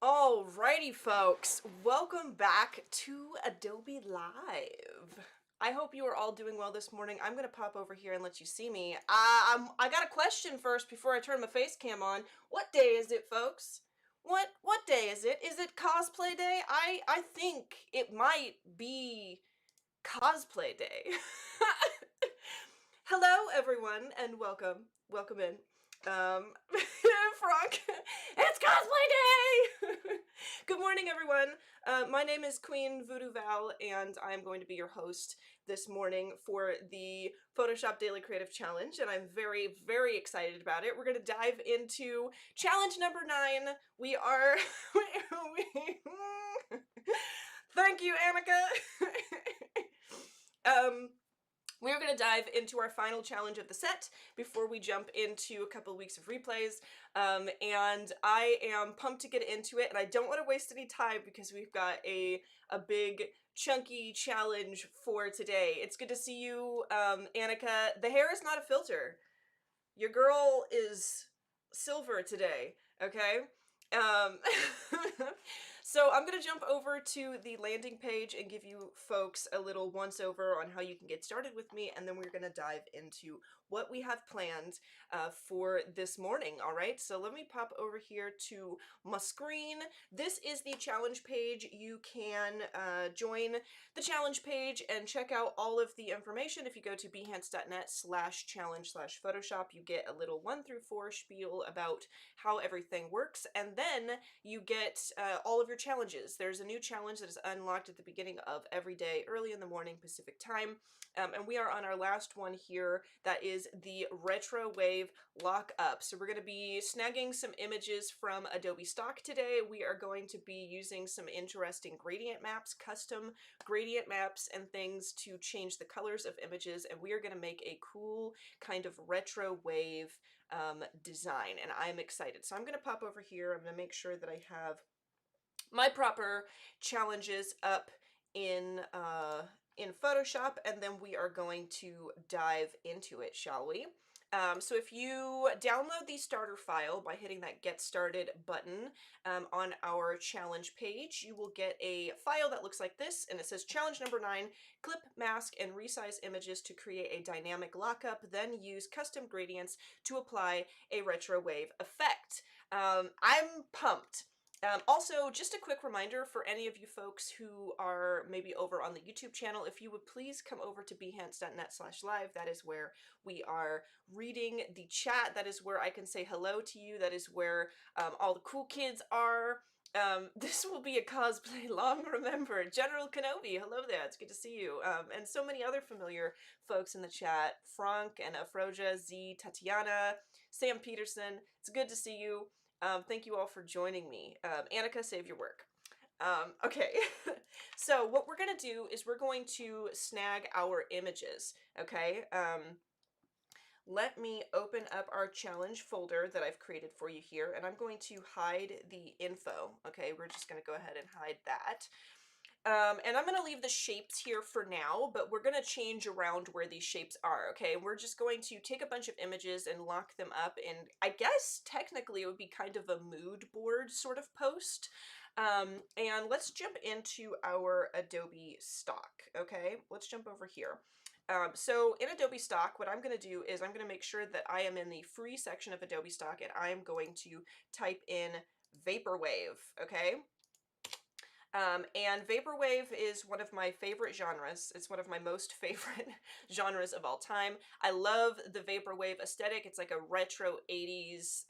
Alrighty, folks, welcome back to Adobe Live. I hope you are all doing well this morning. I'm gonna pop over here and let you see me. I got a question first before I turn my face cam on. What day is it, folks? What day is it? Is it cosplay day? I think it might be cosplay day. Hello, everyone, and welcome in. Frank, it's cosplay day! Good morning, everyone. My name is Queen VooDoo Val, and I'm going to be your host this morning for the Photoshop Daily Creative Challenge, and I'm very, very excited about it. We're going to dive into challenge number 9. We are... Thank you, Annika! We are going to dive into our final challenge of the set before we jump into a couple of weeks of replays, and I am pumped to get into it, and I don't want to waste any time because we've got a big chunky challenge for today. It's good to see you, Annika. The hair is not a filter. Your girl is silver today, okay? Um, so I'm going to jump over to the landing page and give you folks a little once over on how you can get started with me, and then we're going to dive into what we have planned for this morning, all right? So let me pop over here to my screen. This is the challenge page. You can join the challenge page and check out all of the information. If you go to behance.net/challenge/Photoshop, you get a little 1 through 4 spiel about how everything works, and then you get all of your challenges. There's a new challenge that is unlocked at the beginning of every day, early in the morning Pacific time, and we are on our last one here. That is the Retrowave Lockup. So we're going to be snagging some images from Adobe Stock today. We are going to be using some interesting gradient maps, custom gradient maps and things to change the colors of images, and we are going to make a cool kind of retro wave design, and I'm excited. So I'm going to pop over here. I'm going to make sure that I have my proper challenges up in Photoshop, and then we are going to dive into it, shall we? So if you download the starter file by hitting that Get Started button on our challenge page, you will get a file that looks like this, and it says challenge number 9, clip, mask, and resize images to create a dynamic lockup, then use custom gradients to apply a retro wave effect. I'm pumped. Also, just a quick reminder for any of you folks who are maybe over on the YouTube channel, if you would please come over to behance.net/live. That is where we are reading the chat. That is where I can say hello to you. That is where all the cool kids are. This will be a cosplay long remembered. General Kenobi, hello there, it's good to see you. And so many other familiar folks in the chat. Frank and Afroja, Z, Tatiana, Sam Peterson, it's good to see you. Thank you all for joining me. Annika, save your work. Okay, so what we're going to do is we're going to snag our images, okay? Let me open up our challenge folder that I've created for you here, and I'm going to hide the info, okay? We're just going to go ahead and hide that. And I'm going to leave the shapes here for now, but we're going to change around where these shapes are, okay? We're just going to take a bunch of images and lock them up, and I guess technically it would be kind of a mood board sort of post. And let's jump into our Adobe Stock, okay? Let's jump over here. So in Adobe Stock, what I'm going to do is I'm going to make sure that I am in the free section of Adobe Stock, and I am going to type in Vaporwave, okay? And Vaporwave is one of my favorite genres. It's one of my most favorite genres of all time. I love the Vaporwave aesthetic. It's like a retro 80s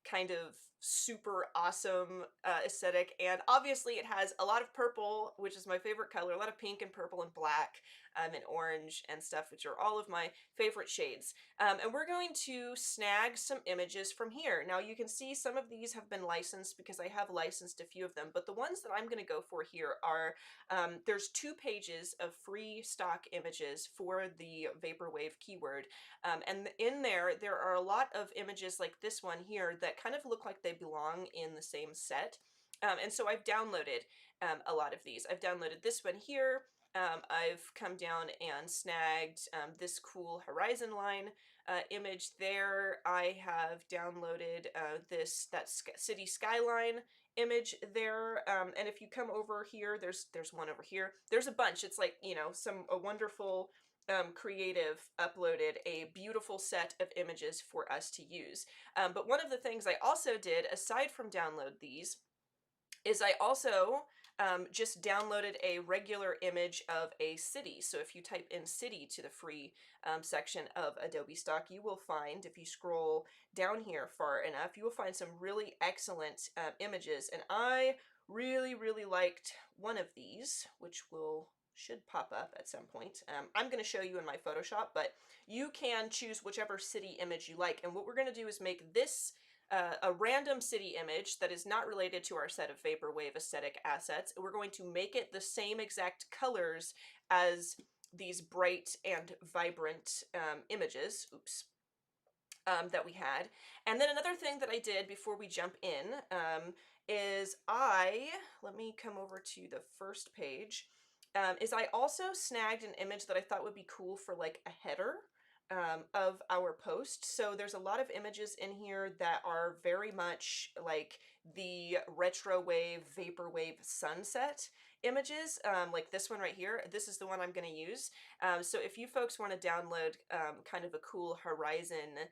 kind of super awesome aesthetic, and obviously it has a lot of purple, which is my favorite color, a lot of pink and purple and black and orange and stuff, which are all of my favorite shades. And we're going to snag some images from here. Now you can see some of these have been licensed because I have licensed a few of them, but the ones that I'm going to go for here are, there's 2 pages of free stock images for the Vaporwave keyword, and in there are a lot of images like this one here that kind of look like they belong in the same set. And so I've downloaded a lot of these. I've downloaded this one here. I've come down and snagged this cool horizon line image there. I have downloaded that city skyline image there. And if you come over here, there's one over here. There's a bunch. It's like, you know, a wonderful creative uploaded a beautiful set of images for us to use. But one of the things I also did, aside from download these, is I also just downloaded a regular image of a city. So if you type in city to the free section of Adobe Stock, you will find, if you scroll down here far enough, you will find some really excellent images. And I really, really liked one of these, which should pop up at some point. I'm going to show you in my Photoshop, but you can choose whichever city image you like. And what we're going to do is make this a random city image that is not related to our set of Vaporwave aesthetic assets. We're going to make it the same exact colors as these bright and vibrant images. Oops. That we had. And then another thing that I did before we jump in is let me come over to the first page, is I also snagged an image that I thought would be cool for like a header of our post. So there's a lot of images in here that are very much like the Retrowave, Vaporwave sunset images, like this one right here. This is the one I'm going to use. So if you folks want to download kind of a cool horizon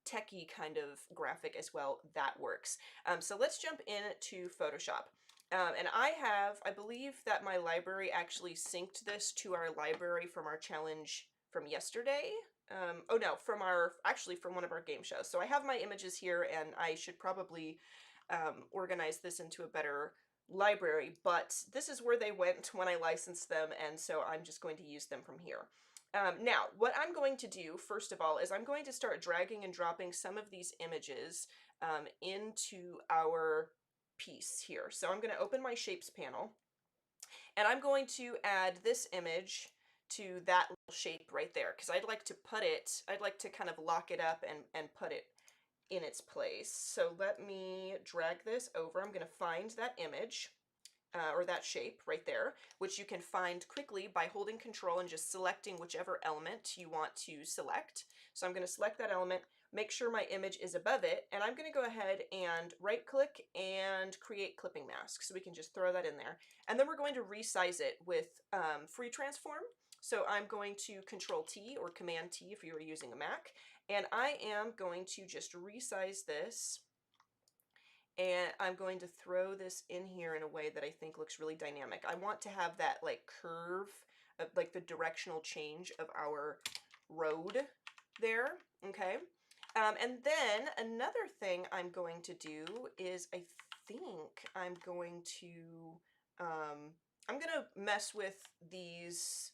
techie kind of graphic as well, that works. So let's jump into Photoshop. And I believe that my library actually synced this to our library from our challenge from yesterday. Oh no, actually from one of our game shows. So I have my images here, and I should probably organize this into a better library, but this is where they went when I licensed them, and so I'm just going to use them from here. Now, what I'm going to do, first of all, is I'm going to start dragging and dropping some of these images into our piece here. So I'm going to open my Shapes panel, and I'm going to add this image to that little shape right there, because I'd like to kind of lock it up and put it in its place. So let me drag this over. I'm going to find that image. Or that shape right there, which you can find quickly by holding Control and just selecting whichever element you want to select. So I'm going to select that element, make sure my image is above it, and I'm going to go ahead and right click and create clipping mask. So we can just throw that in there. And then we're going to resize it with free transform. So I'm going to Control T or Command T if you were using a Mac, and I am going to just resize this. And I'm going to throw this in here in a way that I think looks really dynamic. I want to have that like curve of like the directional change of our road there, okay? And then another thing I'm going to do is I think I'm going to mess with these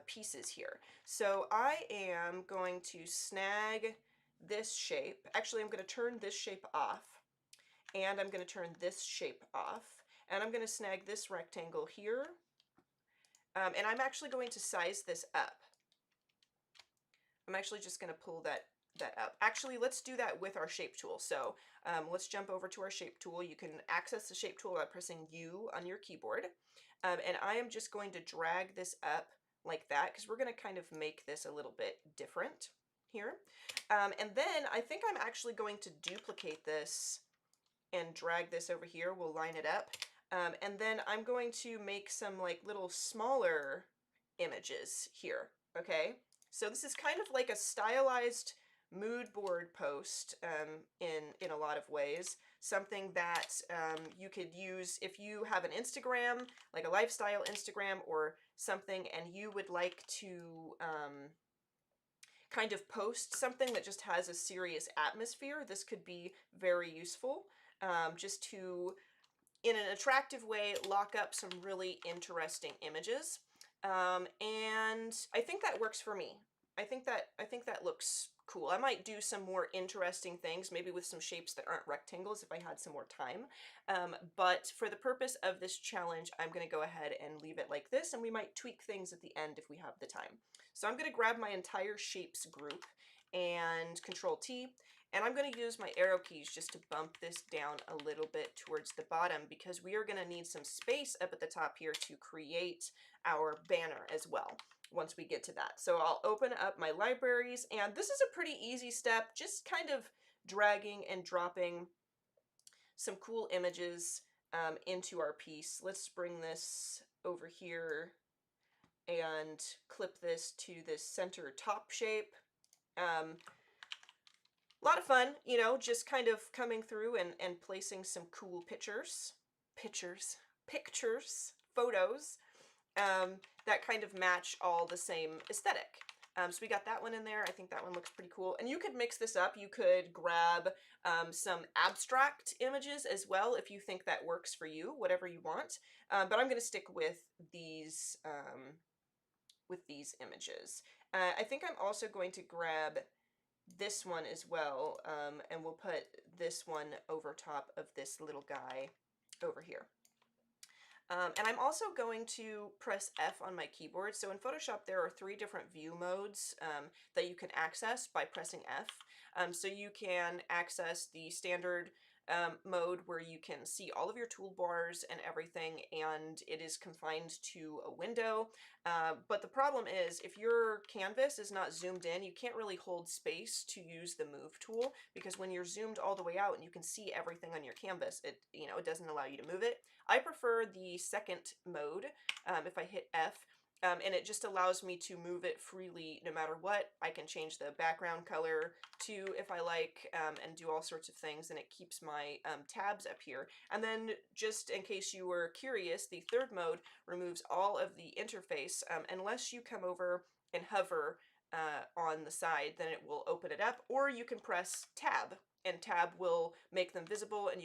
pieces here. So I am going to snag this shape. Actually, I'm going to turn this shape off. And I'm going to turn this shape off, and I'm going to snag this rectangle here, and I'm actually going to size this up. I'm actually just going to pull that up. Actually, let's do that with our shape tool. So let's jump over to our shape tool. You can access the shape tool by pressing U on your keyboard, and I am just going to drag this up like that, because we're going to kind of make this a little bit different here. And then I think I'm actually going to duplicate this and drag this over here. We'll line it up. And then I'm going to make some like little smaller images here, okay? So this is kind of like a stylized mood board post in a lot of ways. Something that you could use if you have an Instagram, like a lifestyle Instagram or something, and you would like to kind of post something that just has a serious atmosphere. This could be very useful. Just to, in an attractive way, lock up some really interesting images. And I think that works for me. I think that looks cool. I might do some more interesting things, maybe with some shapes that aren't rectangles if I had some more time. But for the purpose of this challenge, I'm going to go ahead and leave it like this, and we might tweak things at the end if we have the time. So I'm going to grab my entire shapes group and Control T. And I'm going to use my arrow keys just to bump this down a little bit towards the bottom, because we are going to need some space up at the top here to create our banner as well once we get to that. So I'll open up my libraries, and this is a pretty easy step, just kind of dragging and dropping some cool images into our piece. Let's bring this over here and clip this to this center top shape. A lot of fun, you know, just kind of coming through and placing some cool pictures, photos, that kind of match all the same aesthetic. So we got that one in there. I think that one looks pretty cool. And you could mix this up. You could grab some abstract images as well if you think that works for you, whatever you want. But I'm going to stick with these images. I think I'm also going to grab this one as well, and we'll put this one over top of this little guy over here. And I'm also going to press F on my keyboard. So in Photoshop, there are 3 different view modes that you can access by pressing F. So you can access the standard mode where you can see all of your toolbars and everything, and it is confined to a window. But the problem is, if your canvas is not zoomed in, you can't really hold space to use the move tool, because when you're zoomed all the way out and you can see everything on your canvas, it doesn't allow you to move it. I prefer the second mode, if I hit F, and it just allows me to move it freely no matter what. I can change the background color too if I like, and do all sorts of things, and it keeps my tabs up here. And then, just in case you were curious, the third mode removes all of the interface, unless you come over and hover on the side, then it will open it up, or you can press Tab, and Tab will make them visible, and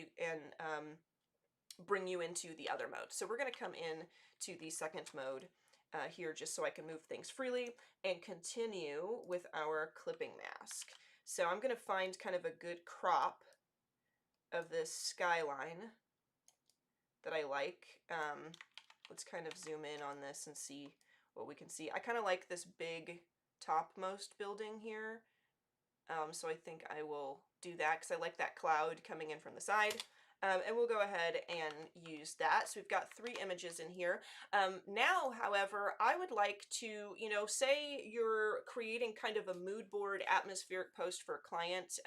bring you into the other mode. So we're going to come in to the second mode here, just so I can move things freely, and continue with our clipping mask. So I'm going to find kind of a good crop of this skyline that I like. Let's kind of zoom in on this and see what we can see. I kind of like this big topmost building here. So I think I will do that because I like that cloud coming in from the side. And we'll go ahead and use that. So we've got 3 images in here. Now, however, I would like to, say you're creating kind of a mood board atmospheric post for a client,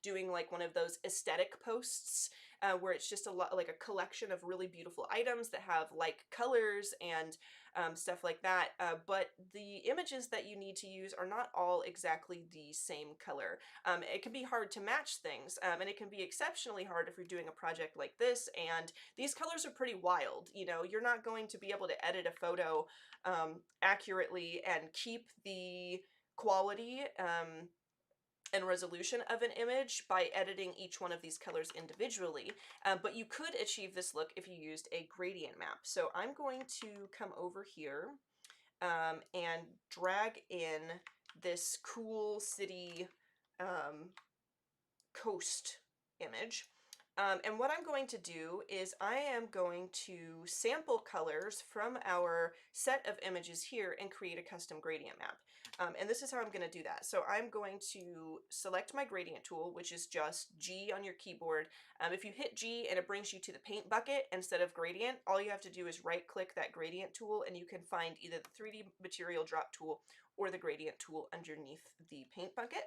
doing like one of those aesthetic posts, where it's just like a collection of really beautiful items that have like colors and stuff like that. But the images that you need to use are not all exactly the same color. It can be hard to match things, and it can be exceptionally hard if you're doing a project like this, and these colors are pretty wild. You're not going to be able to edit a photo accurately and keep the quality and resolution of an image by editing each one of these colors individually, but you could achieve this look if you used a gradient map. So I'm going to come over here and drag in this cool city coast image. And what I'm going to do is I am going to sample colors from our set of images here and create a custom gradient map. And this is how I'm going to do that. So I'm going to select my gradient tool, which is just G on your keyboard. If you hit G and it brings you to the paint bucket instead of gradient, all you have to do is right click that gradient tool, and you can find either the 3D material drop tool or the gradient tool underneath the paint bucket.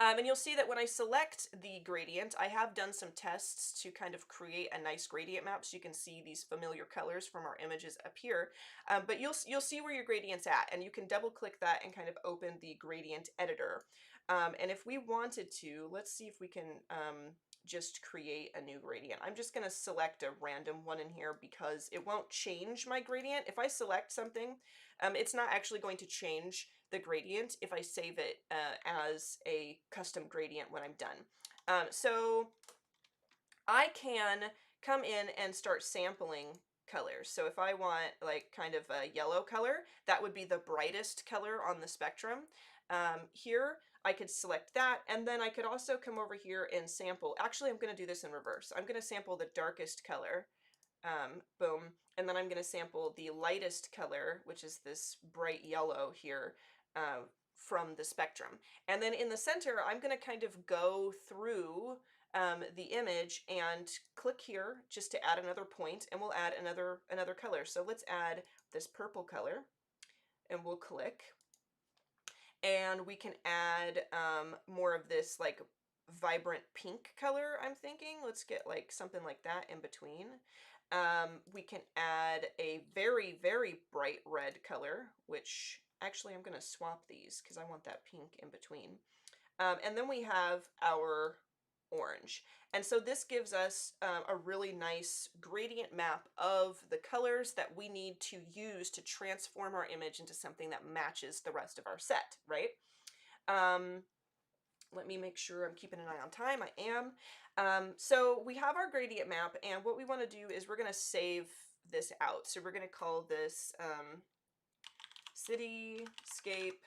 And you'll see that when I select the gradient, I have done some tests to kind of create a nice gradient map so you can see these familiar colors from our images up here. But you'll see where your gradient's at, and you can double click that and kind of open the gradient editor. And if we wanted to, let's see if we can just create a new gradient. I'm just going to select a random one in here because it won't change my gradient. If I select something, it's not actually going to change the gradient if I save it as a custom gradient when I'm done. So I can come in and start sampling colors. So if I want like kind of a yellow color, that would be the brightest color on the spectrum. Here I could select that, and then I could also come over here and sample. Actually, I'm going to do this in reverse. I'm going to sample the darkest color. Boom. And then I'm going to sample the lightest color, which is this bright yellow here, from the spectrum. And then in the center, I'm going to kind of go through the image and click here just to add another point, and we'll add another color. So let's add this purple color, and we'll click. And we can add more of this like vibrant pink color, I'm thinking. Let's get like something like that in between. We can add a very, very bright red color, which actually I'm going to swap these because I want that pink in between. And then we have our orange. And so this gives us a really nice gradient map of the colors that we need to use to transform our image into something that matches the rest of our set, right? Let me make sure I'm keeping an eye on time. I am. So we have our gradient map, and what we want to do is we're going to save this out. So we're going to call this cityscape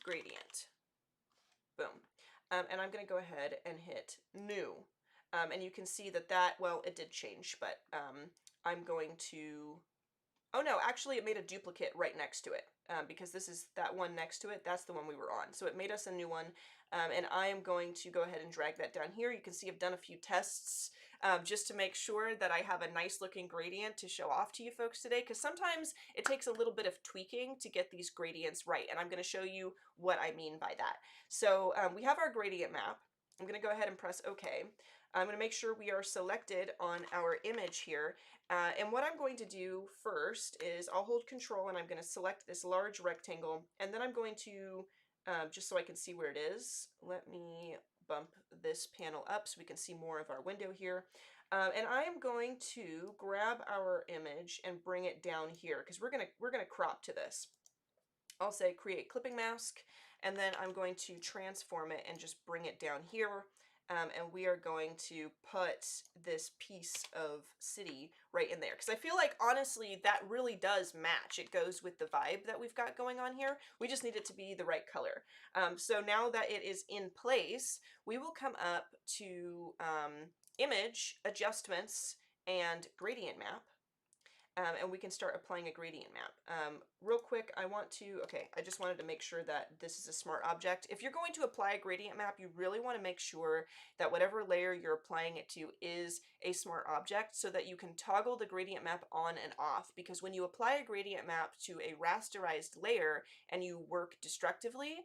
gradient. Boom. And I'm going to go ahead and hit new. And you can see that, well, it did change, but I'm going to, oh no, actually it made a duplicate right next to it, because this is that one next to it. That's the one we were on. So it made us a new one. And I am going to go ahead and drag that down here. You can see I've done a few tests just to make sure that I have a nice looking gradient to show off to you folks today, because sometimes it takes a little bit of tweaking to get these gradients right. And I'm going to show you what I mean by that. So we have our gradient map. I'm going to go ahead and press OK. I'm going to make sure we are selected on our image here. And what I'm going to do first is I'll hold Control and I'm going to select this large rectangle, and then I'm going to, just so I can see where it is, let me bump this panel up so we can see more of our window here. And I am going to grab our image and bring it down here because we're gonna crop to this. I'll say create clipping mask, and then I'm going to transform it and just bring it down here. And we are going to put this piece of city right in there, because I feel like honestly that really does match. It goes with the vibe that we've got going on here. We just need it to be the right color. So now that it is in place, we will come up to image adjustments and gradient map. And we can start applying a gradient map. Real quick, I just wanted to make sure that this is a smart object. If you're going to apply a gradient map, you really want to make sure that whatever layer you're applying it to is a smart object, so that you can toggle the gradient map on and off. Because when you apply a gradient map to a rasterized layer and you work destructively,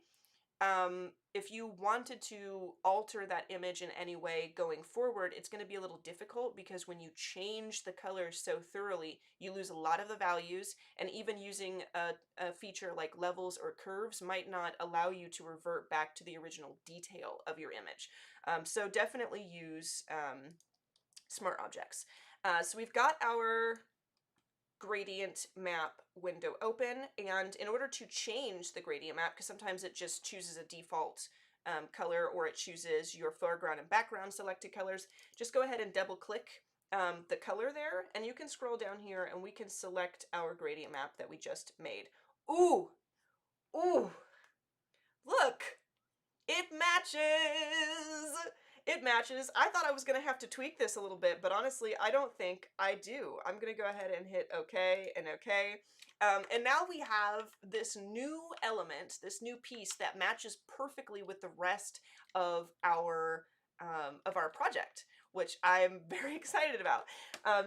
if you wanted to alter that image in any way going forward, it's going to be a little difficult, because when you change the colors so thoroughly, you lose a lot of the values, and even using a feature like levels or curves might not allow you to revert back to the original detail of your image. So definitely use smart objects. So we've got our gradient map window open, and in order to change the gradient map, because sometimes it just chooses a default color, or it chooses your foreground and background selected colors, just go ahead and double click the color there, and you can scroll down here and we can select our gradient map that we just made. Ooh, ooh, look, it matches! It matches. I thought I was going to have to tweak this a little bit, but honestly, I don't think I do. I'm going to go ahead and hit OK and OK. And now we have this new element, this new piece that matches perfectly with the rest of our project, which I'm very excited about.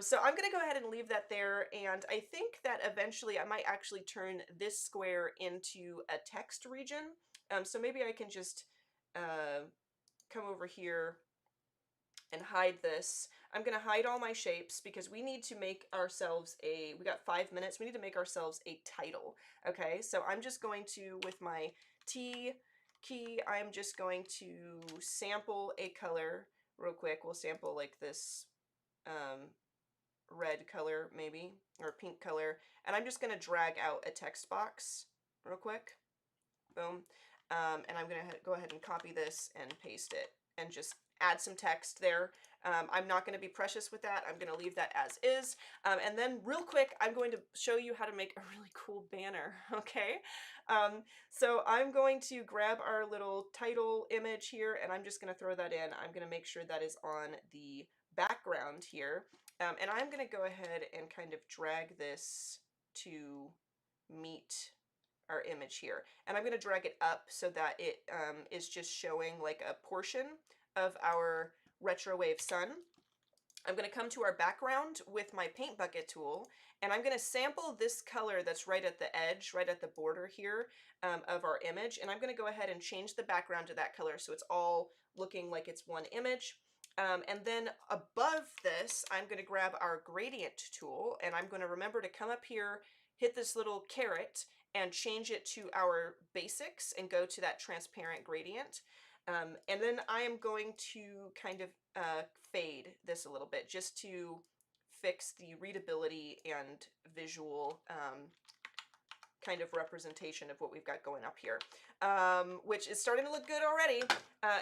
So I'm going to go ahead and leave that there, and I think that eventually I might actually turn this square into a text region. So maybe I can just come over here and hide this. I'm going to hide all my shapes because we need to make ourselves we got 5 minutes, we need to make ourselves a title. Okay, so I'm just going to, with my T key, I'm just going to sample a color real quick. We'll sample like this red color maybe, or pink color, and I'm just going to drag out a text box real quick. Boom. And I'm going to go ahead and copy this and paste it and just add some text there. I'm not going to be precious with that. I'm going to leave that as is. And then real quick, I'm going to show you how to make a really cool banner, okay? So I'm going to grab our little title image here, and I'm just going to throw that in. I'm going to make sure that is on the background here. And I'm going to go ahead and kind of drag this to meet our image here, and I'm going to drag it up so that it is just showing like a portion of our Retrowave sun. I'm going to come to our background with my paint bucket tool, and I'm going to sample this color that's right at the edge, right at the border here of our image, and I'm going to go ahead and change the background to that color so it's all looking like it's one image. And then above this, I'm going to grab our gradient tool, and I'm going to remember to come up here, hit this little caret, and change it to our basics and go to that transparent gradient. And then I am going to kind of fade this a little bit just to fix the readability and visual kind of representation of what we've got going up here, which is starting to look good already.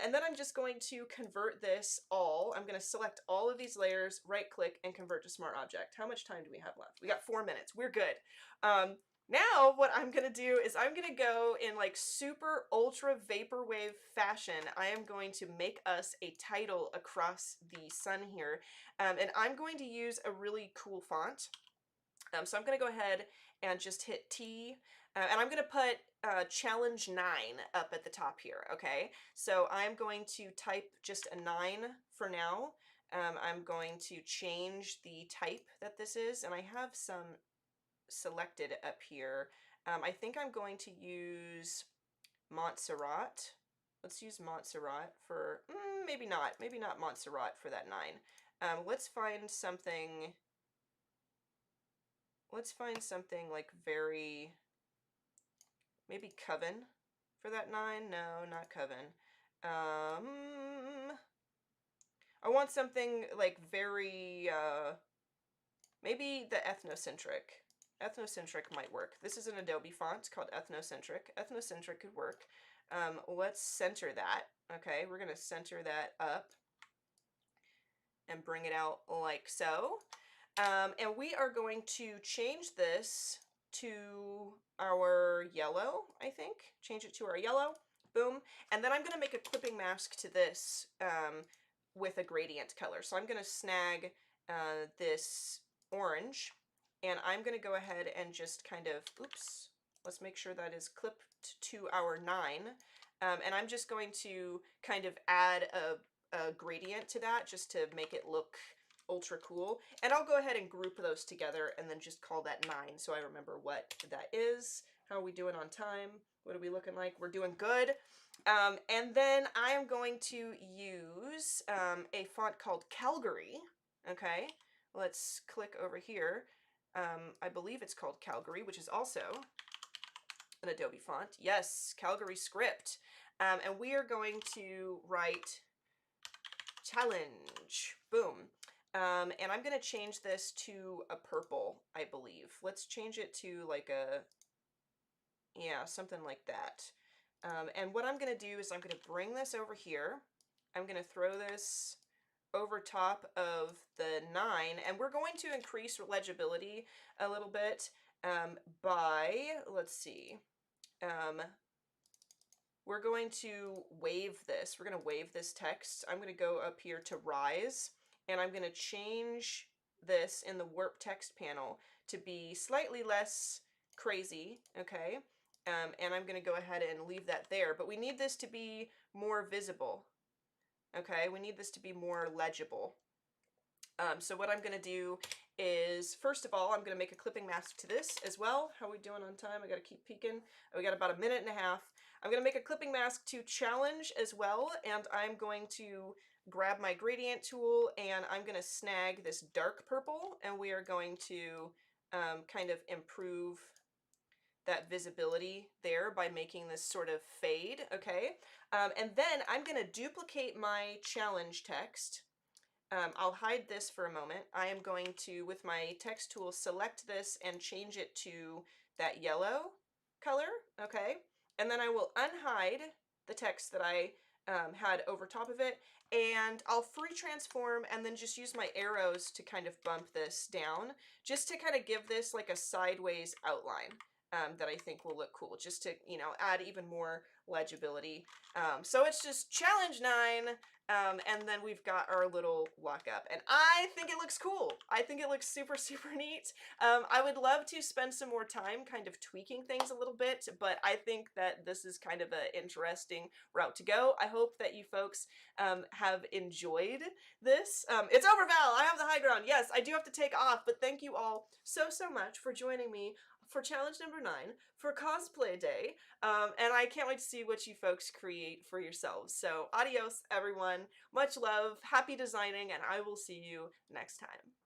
And then I'm just going to convert this all. I'm going to select all of these layers, right click, and convert to smart object. How much time do we have left? We got 4 minutes. We're good. Now what I'm going to do is I'm going to go in like super ultra vaporwave fashion. I am going to make us a title across the sun here. And I'm going to use a really cool font. So I'm going to go ahead and just hit T, and I'm going to put challenge 9 up at the top here, okay? So I'm going to type just a 9 for now. I'm going to change the type that this is, and I have some selected up here. I think I'm going to use Montserrat. Let's use Montserrat for, maybe not Montserrat for that 9. Let's find something like very, maybe Coven for that 9. No, not Coven. I want something like very, maybe the ethnocentric. Ethnocentric might work. This is an Adobe font called Ethnocentric. Ethnocentric could work. Let's center that. Okay, we're gonna center that up and bring it out like so. And we are going to change this to our yellow, I think. Change it to our yellow. Boom. And then I'm going to make a clipping mask to this with a gradient color. So I'm going to snag this orange, and I'm going to go ahead and just kind of, oops, let's make sure that is clipped to our 9. And I'm just going to kind of add a gradient to that just to make it look ultra cool. And I'll go ahead and group those together and then just call that 9 so I remember what that is. How are we doing on time? What are we looking like? We're doing good. And then I am going to use a font called Calgary. Okay, let's click over here. I believe it's called Calgary, which is also an Adobe font. Yes, Calgary script. And we are going to write challenge. Boom. And I'm going to change this to a purple, I believe. Let's change it to like a, yeah, something like that. And what I'm going to do is I'm going to bring this over here. I'm going to throw this over top of the 9, and we're going to increase legibility a little bit by, let's see, we're going to wave this. We're going to wave this text. I'm going to go up here to Rise, and I'm going to change this in the warp text panel to be slightly less crazy, okay? And I'm going to go ahead and leave that there, but we need this to be more visible, okay? We need this to be more legible. So what I'm going to do is, first of all, I'm going to make a clipping mask to this as well. How are we doing on time? I got to keep peeking. We got about 1.5 minutes. I'm going to make a clipping mask to challenge as well, and I'm going to grab my gradient tool, and I'm going to snag this dark purple, and we are going to kind of improve that visibility there by making this sort of fade, okay? And then I'm going to duplicate my challenge text. I'll hide this for a moment. I am going to, with my text tool, select this and change it to that yellow color, okay? And then I will unhide the text that I had over top of it, and I'll free transform and then just use my arrows to kind of bump this down, just to kind of give this like a sideways outline. that I think will look cool, just to, you know, add even more legibility. So it's just challenge 9, and then we've got our little lockup, and I think it looks cool. I think it looks super, super neat. I would love to spend some more time kind of tweaking things a little bit, but I think that this is kind of an interesting route to go. I hope that you folks have enjoyed this. It's over, Val. I have the high ground. Yes, I do have to take off, but thank you all so, so much for joining me for challenge number 9 for cosplay day. And I can't wait to see what you folks create for yourselves. So adios, everyone. Much love, happy designing, and I will see you next time.